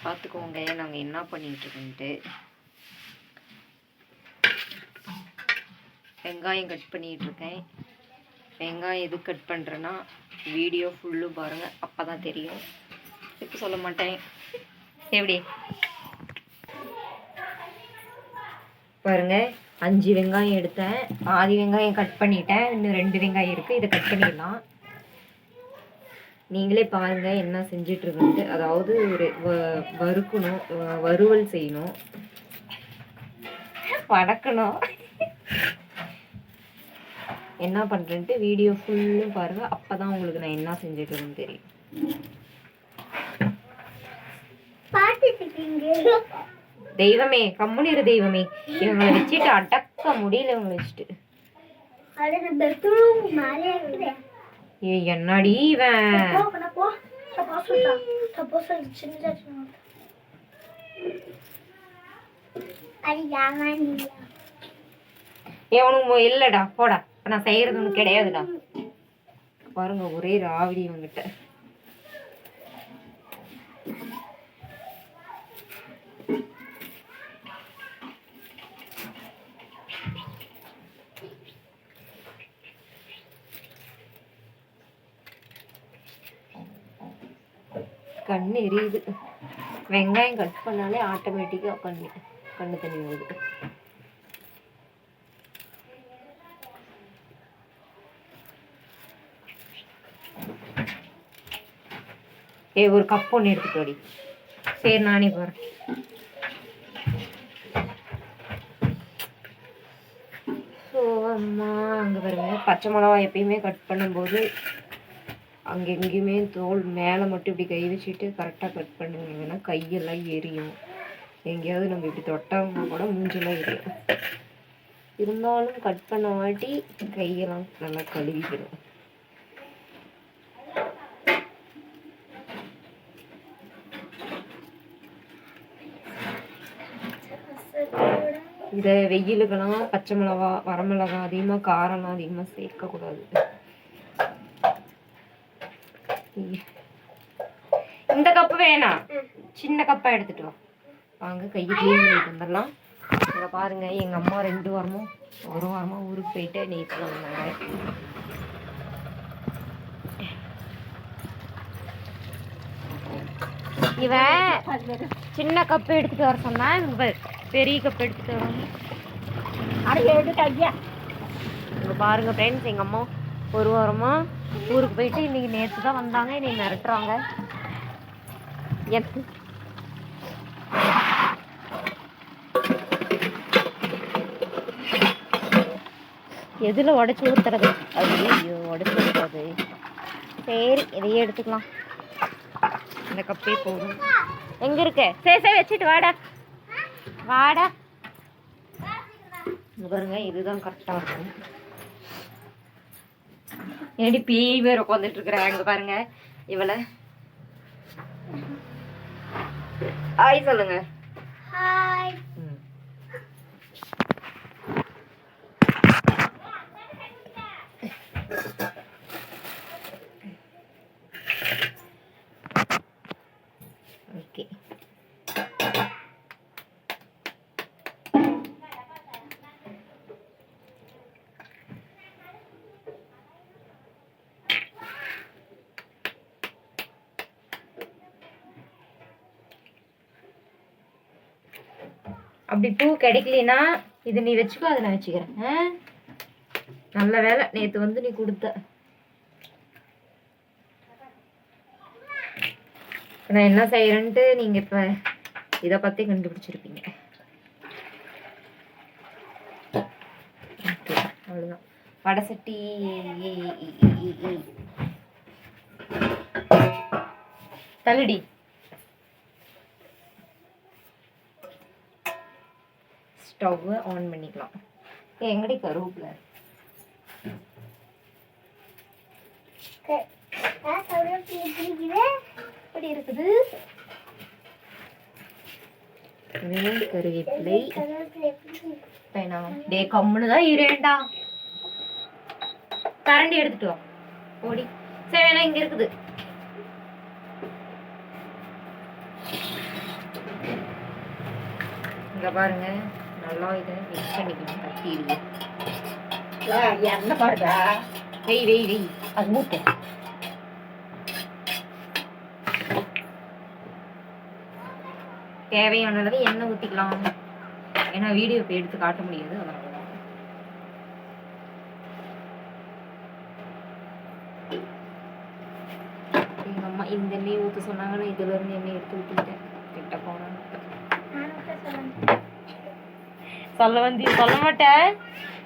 பார்த்துக்கோங்க நாங்கள் என்ன பண்ணிகிட்ருக்கோன்ட்டு. வெங்காயம் கட் பண்ணிகிட்ருக்கேன். வெங்காயம் எது கட் பண்ணுறேன்னா வீடியோ ஃபுல்லும் பாருங்கள், அப்போ தான் தெரியும். இப்போ சொல்ல மாட்டேன். எப்படி பாருங்கள், 5 வெங்காயம் எடுத்தேன், பாதி வெங்காயம் கட் பண்ணிட்டேன், இன்னும் 2 வெங்காயம் இருக்குது. இதை கட் பண்ணிடலாம். நீங்களே பாருங்கள் என்ன செஞ்சிட்ருக்குன்ட்டு. அதாவது ஒரு வறுக்கணும், வறுவல் செய்யணும், வதக்கணும். என்ன பண்ணுறேன்ட்டு வீடியோ ஃபுல்லும் பாருங்கள், அப்போ தான் உங்களுக்கு நான் என்ன செஞ்சிட்ருக்குன்னு தெரியும். தெய்வமே கம்முனிரு தெய்வமே, இவங்களை வச்சுட்டு அடக்க முடியல. இவங்களை வச்சுட்டு என்னடி இவன் எவனும் இல்லடா, போடா, நான் செய்யறது ஒண்ணு கிடையாதுடா. பாருங்க ஒரே ராவடி இவங்கிட்ட. கண்ணு எரியுது. வெங்காயம் கட் பண்ணாலே ஆட்டோமேட்டிக்காக கண்ணு தண்ணி வருது. ஒரு கப் ஒன்று எடுத்துக்கோடி. சரி நானே போகிறேன். ஸோ அம்மா அங்கே பாருங்க, பச்சை மிளகா எப்பயுமே கட் பண்ணும்போது அங்கே எங்கேயுமே தோல் மேலே மட்டும் இப்படி கை வச்சுட்டு கரெக்டாக கட் பண்ணுங்க. ஏன்னா கையெல்லாம் எரியும். எங்கேயாவது நம்ம இப்படி தொட்டாங்கன்னா கூட மூஞ்செல்லாம் எரியும். இருந்தாலும் கட் பண்ண வாட்டி கையெல்லாம் நல்லா கழுவிக்கணும். இதை வெயிலுக்கெல்லாம் பச்சை மிளகா வரமிளகா அதிகமாக காரம்லாம் அதிகமாக சேர்க்கக்கூடாது. இந்த கப்பு வேணாம், சின்ன கப்பா எடுத்துட்டு வாங்க. கையை கிளீன் பண்ணிட்டு வந்துடலாம். இங்கே பாருங்க, எங்க அம்மா 2 வாரமும் 1 வாரமா ஊருக்கு போயிட்டு நேற்று வந்தாங்க. இவன் சின்ன கப்பு எடுத்துட்டு வர சொன்னான், பெரிய கப்பு எடுத்துட்டு வரோம். இங்க பாருங்க ஃப்ரெண்ட்ஸ், எங்க அம்மா 1 வாரமா ஊருக்கு போயிட்டு இன்னைக்கு நேற்று தான் வந்தாங்க. இன்னைக்கு மிரட்டுறாங்க. எதுல உடைச்சு ஊத்துறது? ஐயோ உடைச்சு ஊத்துறது. சரி இதையே எடுத்துக்கலாம், இந்த கப்பே போதும். எங்க இருக்கு? சரி வச்சுட்டு வாடா வாடா. பாருங்க இதுதான் கரெக்டா இருக்கும். ஏடி பேய் வேற உட்காந்துட்டு இருக்கிறாங்க பாருங்க. இவளை ஹாய் சொல்லுங்க. ஹாய். ஓகே, அப்படி பூ கிடைக்கலனா இது நீ வச்சுக்கோ, அதை நான் வச்சுக்கிறேன். நல்ல வேலை நேற்று வந்து நீ கொடுத்த. நான் என்ன செய்யறேன்ட்டு நீங்க இப்ப இதை பத்தி கண்டுபிடிச்சிருப்பீங்க. அவ்வளவுதான். வடை சட்டி தள்ளுடி. ஸ்டவ் ஆன் பண்ணிக்கலாம். எங்கடி கருவேப்பில எப்படி இருக்குது? கருவேப்பிலை வேணாம். டே கம்முனுதான் இரேண்டா. கரண்டி எடுத்துட்டு வா ஓடி. சரி வேணா இங்க இருக்குது. இங்க பாருங்க, நல்லா இதை மிக்ஸ் பண்ணிக்கலாம். தட்டிடுங்க. என்ன பாருடா, வெய் வெய் வெய், அது மூட்டை. தேவையான அளவு எண்ணெய் ஊற்றிக்கலாம். ஏன்னா வீடியோ இப்போ எடுத்து காட்ட முடியாது, அதனால தான். எங்கள் அம்மா இந்த எண்ணெய் ஊற்ற சொன்னாங்கன்னா இதுல இருந்து எண்ணெய் எடுத்து ஊற்றிட்டேன். கிட்ட போனேன் சொல்ல மாட்டேன்.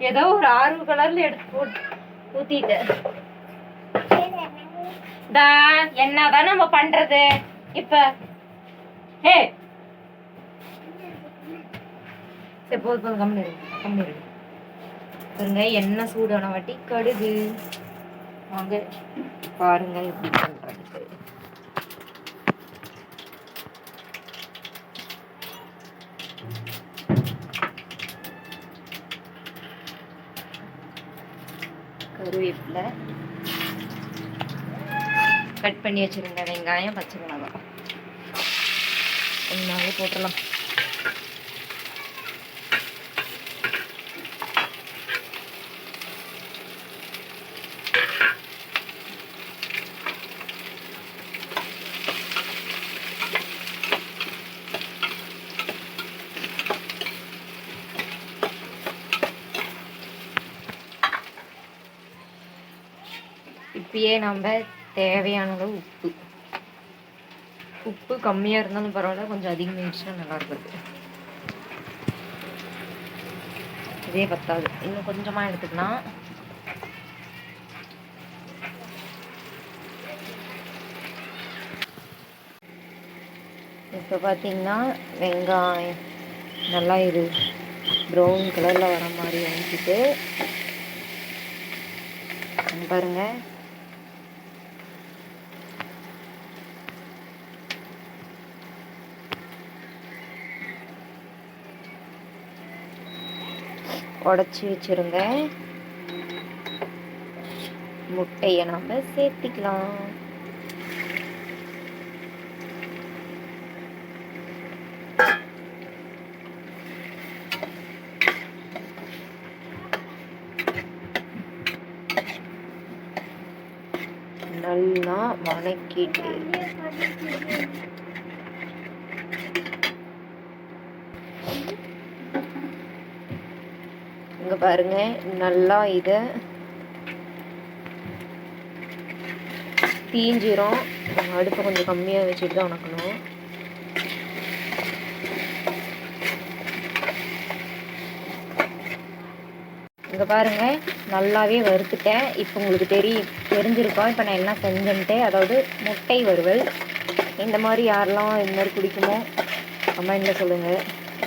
ஏதோ ஒரு ஆர்வ கலர்ல எடுத்து போட்டு ஊத்திட்டேன். என்னதான் நம்ம பண்றது இப்ப? ஹே சரி, போதும் கம்மிடு. பாருங்க, எண்ணெய் சூடான வாட்டி கடுகு. வாங்க பாருங்க எப்படி பண்றது. கருவேப்பிலை கட் பண்ணி வச்சிருங்க. வெங்காயம், பச்சை மிளகாய் ஒன்றாவே போட்டுடலாம். இப்பயே நம்ம தேவையான அளவு உப்பு கம்மியாக இருந்தாலும் பரவாயில்ல, கொஞ்சம் அதிகமாகிடுச்சுன்னா நல்லா இருக்குது. இதே பத்தாது, இன்னும் கொஞ்சமாக எடுத்துக்கலாம். இப்போ பார்த்தீங்கன்னா வெங்காயம் நல்லா இது ப்ரௌன் கலரில் வர மாதிரி வாங்கிட்டு பாருங்க. உடச்சி வச்சிருங்க. முட்டையை நம்ம சேர்த்திக்கலாம். நல்லா வணக்கிட்டு இங்க பாருங்க, நல்லா இதை தீஞ்சிரும். அடுப்பை கொஞ்சம் கம்மியாக வச்சுட்டு தான் வணக்கணும். இங்கே பாருங்க, நல்லாவே வறுத்துட்டேன். இப்போ உங்களுக்கு தெரிஞ்சிருக்கோம் இப்போ நான் என்ன செஞ்சேன்ட்டு. அதாவது முட்டை வறுவல். இந்த மாதிரி யாரெல்லாம் இந்த மாதிரி பிடிக்குமோ கமெண்ட்ல சொல்லுங்கள்.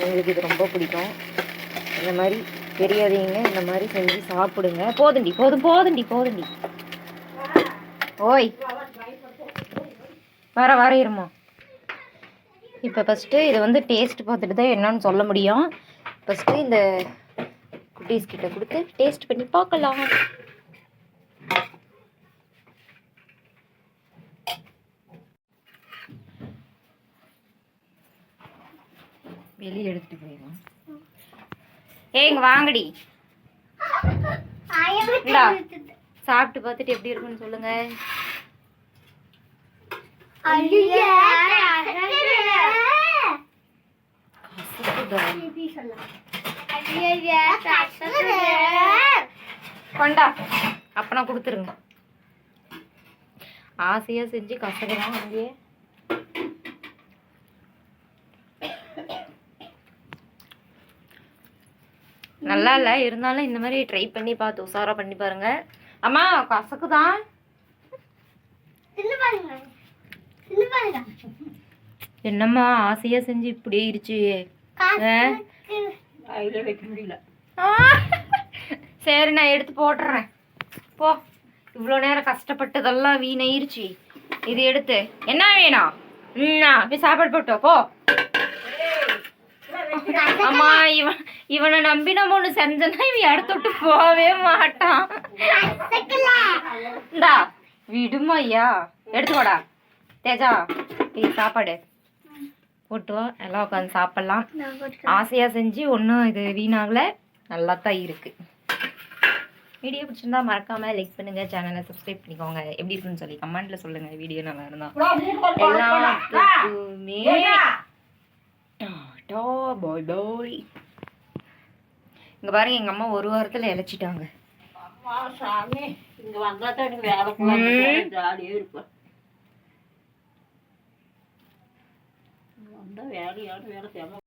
எங்களுக்கு இது ரொம்ப பிடிக்கும். இந்த மாதிரி தெரியாதீங்க, இந்த மாதிரி செஞ்சு சாப்பிடுங்க. போதுண்டி. ஓய் வர இருமா. இப்போ ஃபஸ்ட்டு இதை வந்து டேஸ்ட் பார்த்துட்டு தான் என்னன்னு சொல்ல முடியும். ஃபஸ்ட்டு இந்த குட்டீஸ் கிட்ட கொடுத்து டேஸ்ட் பண்ணி பார்க்கலாம். வெளியே எடுத்துட்டு போயிடலாம். இங்க வாங்கடி. சாப்பிட்டு பார்த்துட்டு எப்படி இருக்குன்னு சொல்லுங்க. கொண்டா அப்பனா கொடுத்துருங்க. ஆசையா செஞ்சு கசக்கலாம் அங்கேயே. நல்லா இல்லை, இருந்தாலும் இந்த மாதிரி ட்ரை பண்ணி பார்த்து உஷாரா பண்ணி பாருங்க. அம்மா கசக்குதான். என்னம்மா ஆசையா செஞ்சு இப்படியே இருச்சு. வைக்க முடியல. சரி நான் எடுத்து போட்டுறேன். போ, இவ்வளோ நேரம் கஷ்டப்பட்டதெல்லாம் வீணாயிருச்சு. இது எடுத்து என்ன வேணும் போய் சாப்பாடு போட்டோ போ. அம்மா இவனை நம்பி நம்ம ஒண்ணு செஞ்சனா இவன் இடத்த விட்டு போகவே மாட்டான். இந்தா விடுமா ஐயா, எடுத்துக்கோடா தேஜா. சாப்பாடு போட்டுவோம் எல்லாம் உட்காந்து சாப்பிட்லாம். ஆசையாக செஞ்சு ஒன்றும் இது வீணாகல, நல்லா தான் இருக்குது. வீடியோ பிடிச்சிருந்தா மறக்காமல் லைக் பண்ணுங்கள், சேனலை சப்ஸ்கிரைப் பண்ணிக்கோங்க. எப்படி இருக்குன்னு சொல்லி கமெண்ட்டில் சொல்லுங்கள். வீடியோ நல்லா இருந்தால் எல்லாத்துக்குமே டாடா பாய் பாய். இங்கே பாருங்க, எங்கள் அம்மா ஒரு வாரத்தில் இழைச்சிட்டாங்க. அம்மா சாமி, இங்க வந்தா தான் எனக்கு வேலை ஜாலியாக இருப்பேன். வந்தால் வேலையான வேலை செய்யாம